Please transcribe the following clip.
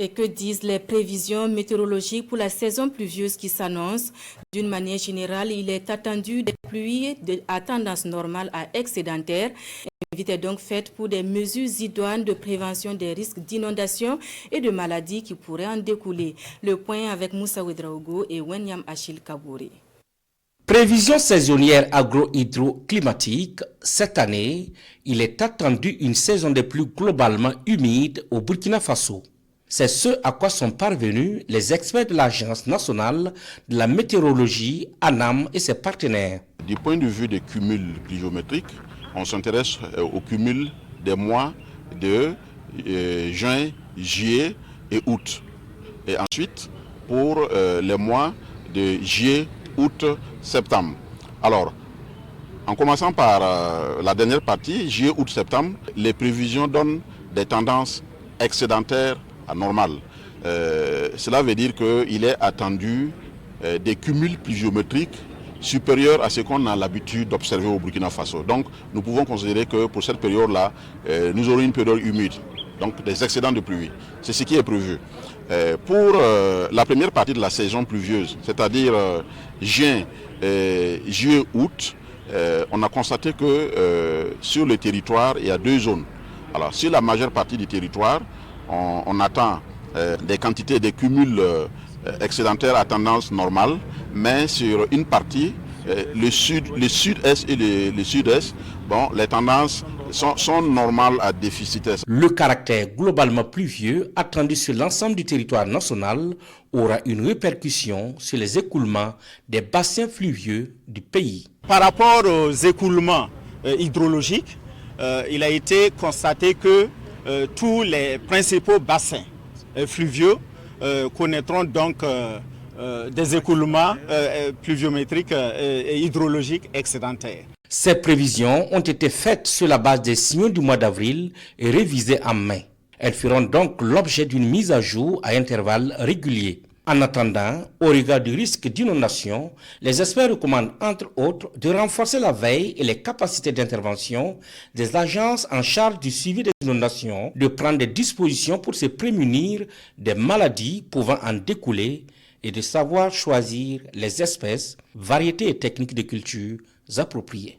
Et que disent les prévisions météorologiques pour la saison pluvieuse qui s'annonce? D'une manière générale, il est attendu des pluies à tendance normale à excédentaire. L'invite est donc faite pour des mesures idoines de prévention des risques d'inondation et de maladies qui pourraient en découler. Le point avec Moussa Ouedraogo et Wenyam Achille Kabouri. Prévision saisonnière agro-hydroclimatique, cette année, il est attendu une saison des pluies globalement humide au Burkina Faso. C'est ce à quoi sont parvenus les experts de l'Agence nationale de la météorologie, ANAM et ses partenaires. Du point de vue des cumuls pluviométriques, on s'intéresse au cumul des mois de juin, juillet et août. Et ensuite, pour les mois de juillet, août, septembre. Alors, en commençant par la dernière partie, juillet, août, septembre, les prévisions donnent des tendances excédentaires à normales. Cela veut dire qu'il est attendu des cumuls pluviométriques supérieurs à ce qu'on a l'habitude d'observer au Burkina Faso. Donc, nous pouvons considérer que pour cette période-là, nous aurons une période humide, donc des excédents de pluie. C'est ce qui est prévu. Pour la première partie de la saison pluvieuse, c'est-à-dire juin, juillet, août, on a constaté que sur le territoire, il y a deux zones. Alors, sur la majeure partie du territoire, on attend des quantités, des cumuls excédentaires à tendance normale, mais sur une partie, le sud-est et le sud-est, bon, les tendances sont normales à déficitaires. Le caractère globalement pluvieux attendu sur l'ensemble du territoire national aura une répercussion sur les écoulements des bassins fluvieux du pays. Par rapport aux écoulements hydrologiques, il a été constaté que tous les principaux bassins fluviaux connaîtront donc des écoulements pluviométriques et hydraulogiques excédentaires. Ces prévisions ont été faites sur la base des signaux du mois d'avril et révisées en mai. Elles feront donc l'objet d'une mise à jour à intervalles réguliers. En attendant, au regard du risque d'inondation, les experts recommandent entre autres de renforcer la veille et les capacités d'intervention des agences en charge du suivi des inondations, de prendre des dispositions pour se prémunir des maladies pouvant en découler et de savoir choisir les espèces, variétés et techniques de culture appropriées.